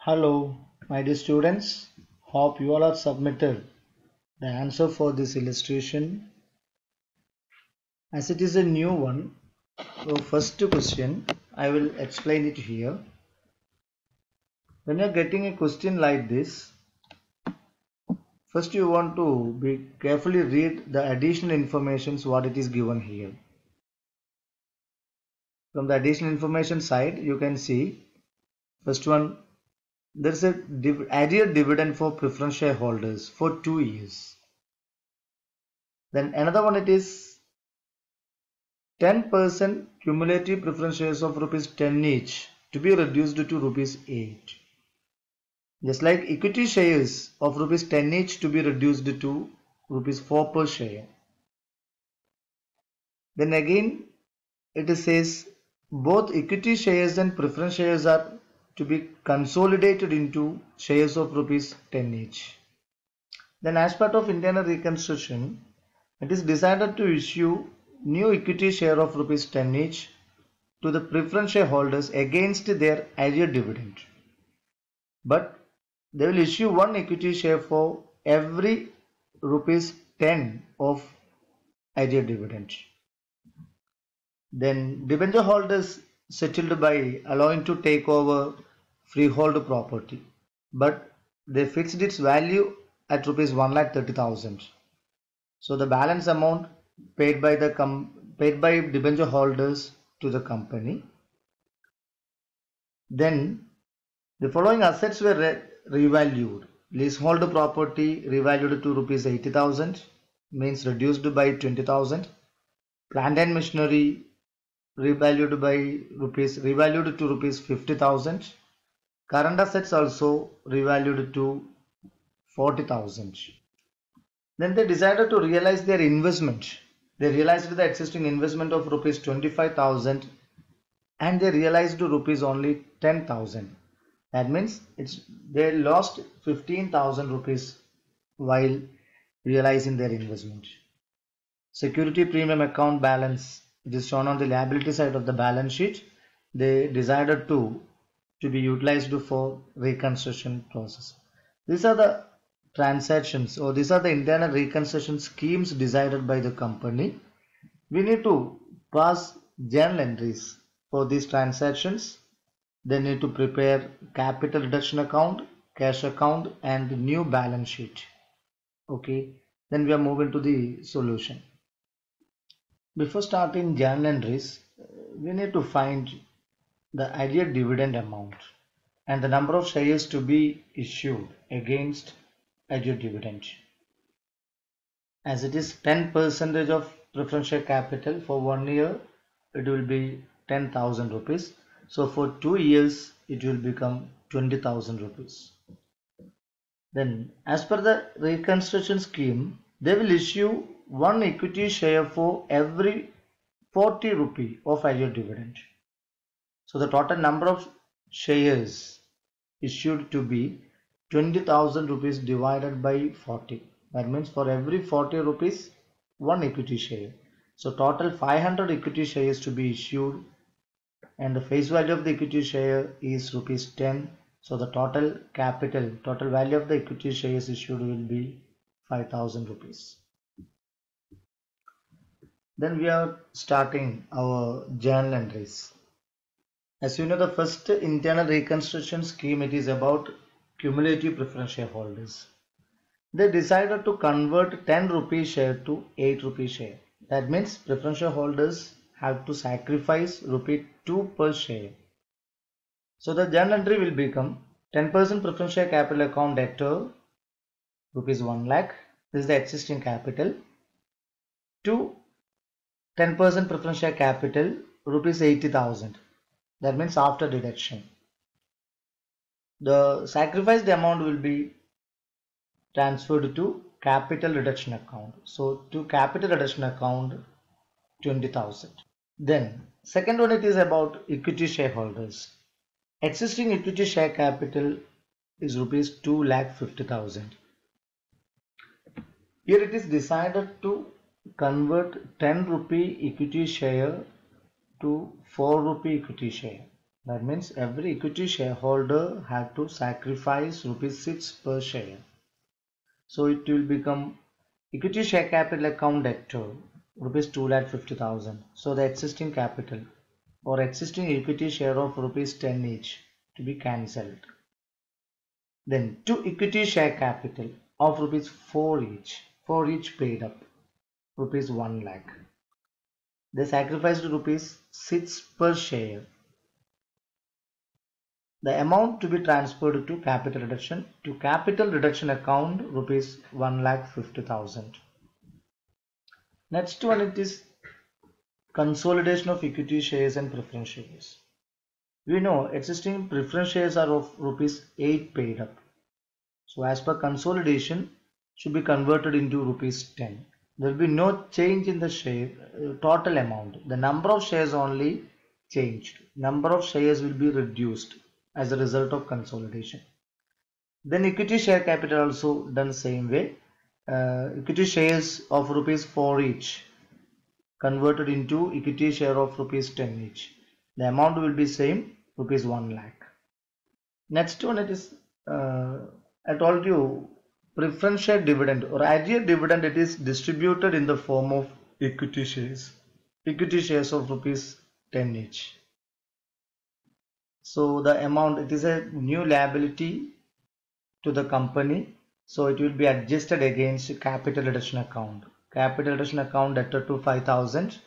Hello, my dear students. Hope you all have submitted the answer for this illustration. As it is a new one, so first question, I will explain it here. When you are getting a question like this, first you want to be carefully read the additional informations what it is given here. From the additional information side, you can see first one, there is a added dividend for preference shareholders for 2 years. Then another one, it is 10% cumulative preference shares of rupees 10 each to be reduced to rupees 8. Just like equity shares of rupees 10 each to be reduced to rupees 4 per share. Then again it says both equity shares and preference shares are to be consolidated into shares of rupees 10 each. Then as part of internal reconstruction, it is decided to issue new equity share of rupees 10 each to the preference shareholders against their earlier dividend. But they will issue one equity share for every rupees 10 of earlier dividend. Then debenture holders settled by allowing to take over freehold property, but they fixed its value at rupees 1,30,000. So the balance amount paid by debenture holders to the company. Then the following assets were revalued. Leasehold property revalued to rupees 80,000, means reduced by 20,000. Plant and machinery revalued to rupees 50,000. Current assets also revalued to 40,000. Then they decided to realize their investment. They realized the existing investment of rupees 25,000 and they realized rupees only 10,000. That means they lost 15,000 rupees while realizing their investment. Security premium account balance, it is shown on the liability side of the balance sheet. They decided to be utilized for reconstruction process. These are the transactions, or these are the internal reconstruction schemes decided by the company. We need to pass journal entries for these transactions. They need to prepare capital reduction account, cash account and new balance sheet. Okay, then we are moving to the solution. Before starting journal entries, we need to find the ideal dividend amount and the number of shares to be issued against ideal dividend. As it is 10% of preference share capital for 1 year, it will be 10,000 rupees. So for 2 years, it will become 20,000 rupees. Then as per the reconstruction scheme, they will issue one equity share for every 40 rupee of annual dividend. So the total number of shares issued to be 20,000 rupees divided by 40. That means for every 40 rupees, one equity share. So total 500 equity shares to be issued and the face value of the equity share is rupees 10. So the total value of the equity shares issued will be 5,000 rupees. Then we are starting our journal entries. As you know, the first internal reconstruction scheme, it is about cumulative preference shareholders. They decided to convert 10 rupee share to 8 rupee share. That means preference shareholders have to sacrifice rupee 2 per share. So the journal entry will become 10% preference share capital account debtor rupees 1 lakh. This is the existing capital. To 10% preference share capital rupees 80,000. That means after deduction. The sacrificed amount will be transferred to capital reduction account. So to capital reduction account 20,000. Then second one, it is about equity shareholders. Existing equity share capital is rupees 2,50,000. Here it is decided to convert 10 rupee equity share to 4 rupee equity share. That means every equity shareholder had to sacrifice rupees 6 per share. So it will become equity share capital account debtor rupees 2,50,000. So the existing capital or existing equity share of rupees 10 each to be cancelled. Then to equity share capital of rupees 4 each, for each paid up rupees 1 lakh. They sacrificed rupees 6 per share. The amount to be transferred to capital reduction account rupees 1,50,000. Next one, it is consolidation of equity shares and preference shares. We know existing preference shares are of rupees 8 paid up. So as per consolidation should be converted into rupees 10. There will be no change in the share total amount. The number of shares only changed. Number of shares will be reduced as a result of consolidation. Then equity share capital also done same way. Equity shares of rupees 4 each converted into equity share of rupees 10 each. The amount will be same, rupees 1 lakh. Next one, it is I told you preference share dividend or ideal dividend. It is distributed in the form of equity shares of rupees 10 each. So the amount, it is a new liability to the company, so it will be adjusted against capital reduction account. Capital reduction account debtor to 5,000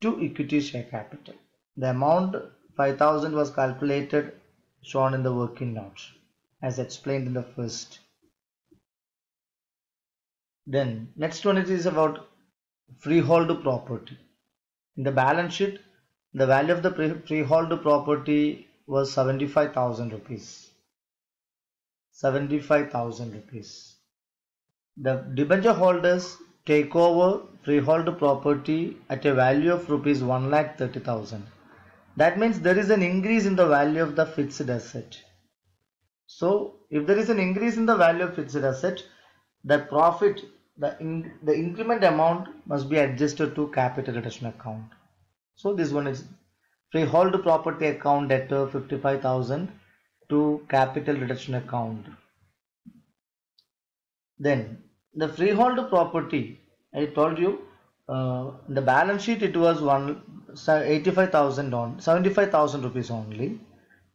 to equity share capital. The amount 5,000 was calculated, shown in the working note as explained in the first. Then next one, it is about freehold property. In the balance sheet, the value of the freehold property was 75,000 rupees. 75,000 rupees. The debenture holders take over freehold property at a value of rupees 1,30,000. That means there is an increase in the value of the fixed asset. So if there is an increase in the value of fixed asset, the profit, the increment amount must be adjusted to capital reduction account. So this one is freehold property account debtor 55,000 to capital reduction account. Then the freehold property, I told you, the balance sheet it was 85,000 on 75,000 rupees only.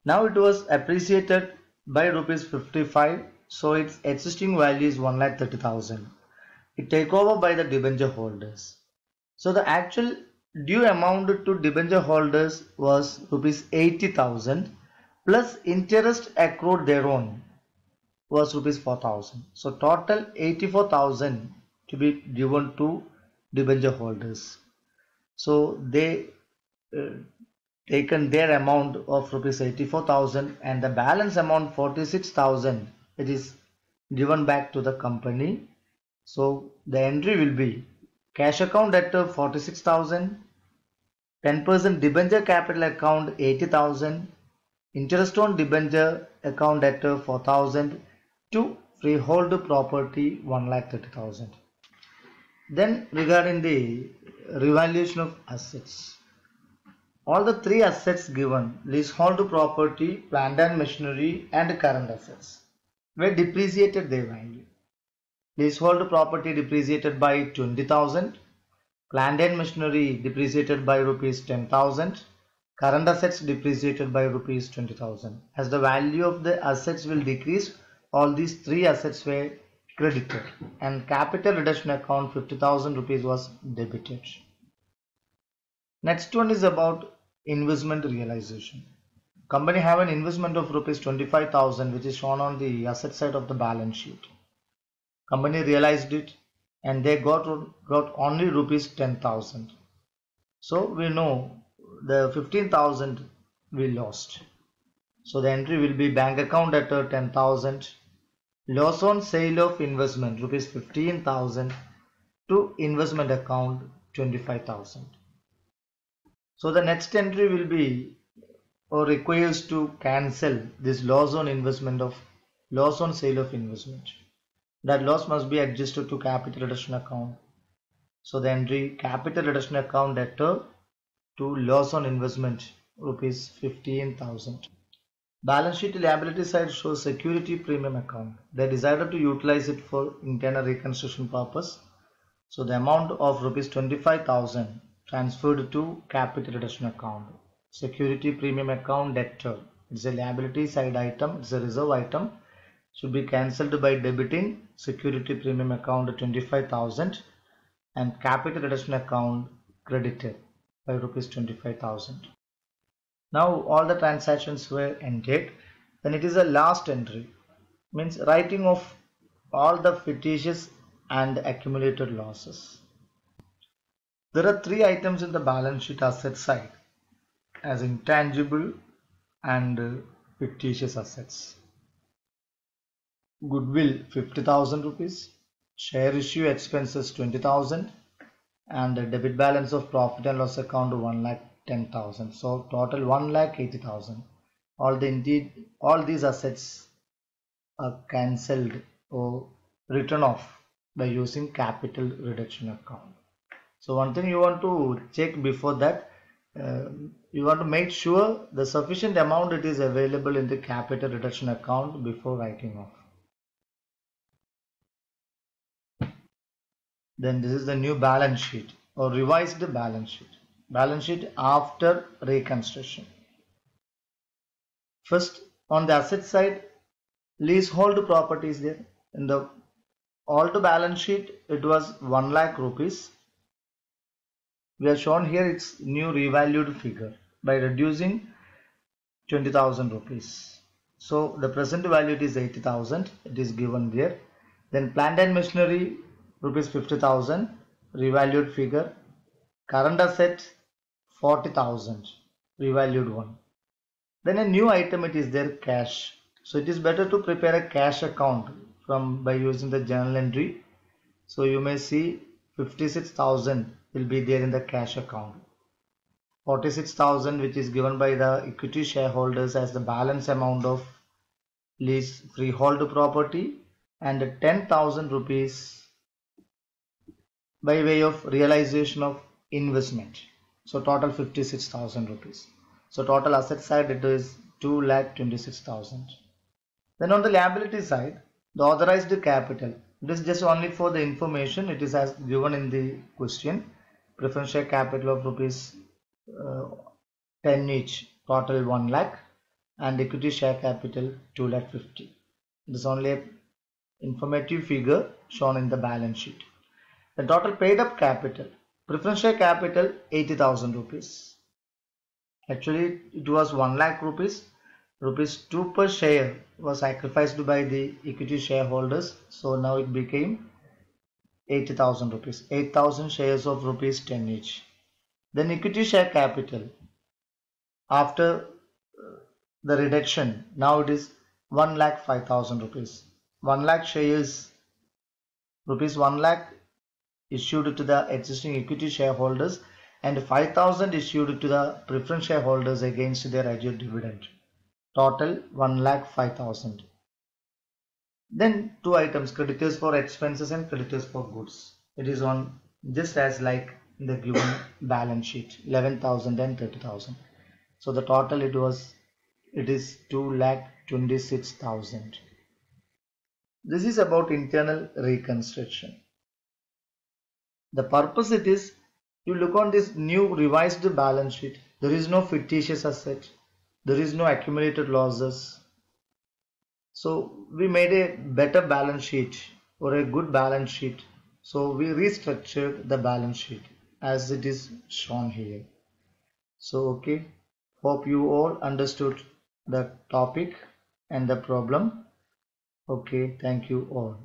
Now it was appreciated by rupees 55, so its existing value is 1,30,000. It take over by the debenture holders. So the actual due amount to debenture holders was rupees 80,000 plus interest accrued thereon was rupees 4,000. So total 84,000 to be given to debenture holders. So they taken their amount of rupees 84,000 and the balance amount 46,000, it is given back to the company. So the entry will be cash account debtor 46,000, 10% debenture capital account 80,000, interest on debenture account debtor 4,000 to freehold property 1,30,000. Then regarding the revaluation of assets, all the three assets given, leasehold property, plant and machinery and current assets, were depreciated their value. Leasehold property depreciated by 20,000, plant and machinery depreciated by rupees 10,000, current assets depreciated by rupees 20,000. As the value of the assets will decrease, all these three assets were credited and capital reduction account 50,000 rupees was debited. Next one is about investment realization. Company have an investment of rupees 25,000 which is shown on the asset side of the balance sheet. Company realized it and they got only rupees 10,000. So we know the 15,000 we lost. So the entry will be bank account debtor 10,000, loss on sale of investment rupees 15,000 to investment account 25,000. So the next entry will be or requires to cancel this loss on sale of investment. That loss must be adjusted to capital reduction account. So the entry capital reduction account debtor to loss on investment rupees 15,000. Balance sheet liability side shows security premium account. They decided to utilize it for internal reconstruction purpose. So the amount of rupees 25,000 transferred to capital reduction account. Security premium account debtor. It's a liability side item. It's a reserve item. Should be cancelled by debiting security premium account 25,000 and capital reduction account credited by rupees 25,000. Now all the transactions were ended. Then it is a last entry, means writing off all the fictitious and accumulated losses. There are three items in the balance sheet asset side as intangible and fictitious assets. Goodwill 50,000 rupees, share issue expenses 20,000 and a debit balance of profit and loss account 1,10,000. So total 1,80,000. All these assets are cancelled or written off by using capital reduction account. So one thing you want to check before that, you want to make sure the sufficient amount it is available in the capital reduction account before writing off. Then this is the new balance sheet or revised balance sheet. Balance sheet after reconstruction. First, on the asset side, leasehold property is there. In the old balance sheet, it was 1 lakh rupees. We have shown here its new revalued figure by reducing 20,000 rupees. So the present value it is 80,000. It is given there. Then plant and machinery rupees 50,000 revalued figure. Current asset 40,000 revalued one. Then a new item it is there, cash. So it is better to prepare a cash account by using the journal entry. So you may see 56,000 will be there in the cash account. 46,000 which is given by the equity shareholders as the balance amount of lease freehold property, and 10,000 rupees by way of realization of investment. So total 56,000 rupees. So total asset side it is 2,26,000. Then on the liability side, the authorized capital. It is just only for the information. It is as given in the question. Preference share capital of rupees 10 each, total 1 lakh, and equity share capital 2,50,000. It is only a informative figure shown in the balance sheet. The total paid up capital, preference share capital 80,000 rupees. Actually it was 1 lakh rupees. Rupees 2 per share was sacrificed by the equity shareholders. So now it became 80,000 rupees. 8,000 shares of rupees 10 each. Then equity share capital after the reduction, now it is 1,05,000 rupees. 1 lakh shares, rupees 1 lakh issued to the existing equity shareholders and 5,000 issued to the preference shareholders against their agreed dividend. Total 1,05,000. Then two items, creditors for expenses and creditors for goods. It is on just as like the given balance sheet, 11,000 and 30,000. So the total it is 2,26,000. This is about internal reconstruction. The purpose it is, you look on this new revised balance sheet. There is no fictitious asset. There is no accumulated losses. So we made a better balance sheet or a good balance sheet. So we restructured the balance sheet as it is shown here. So okay, hope you all understood the topic and the problem. Okay, thank you all.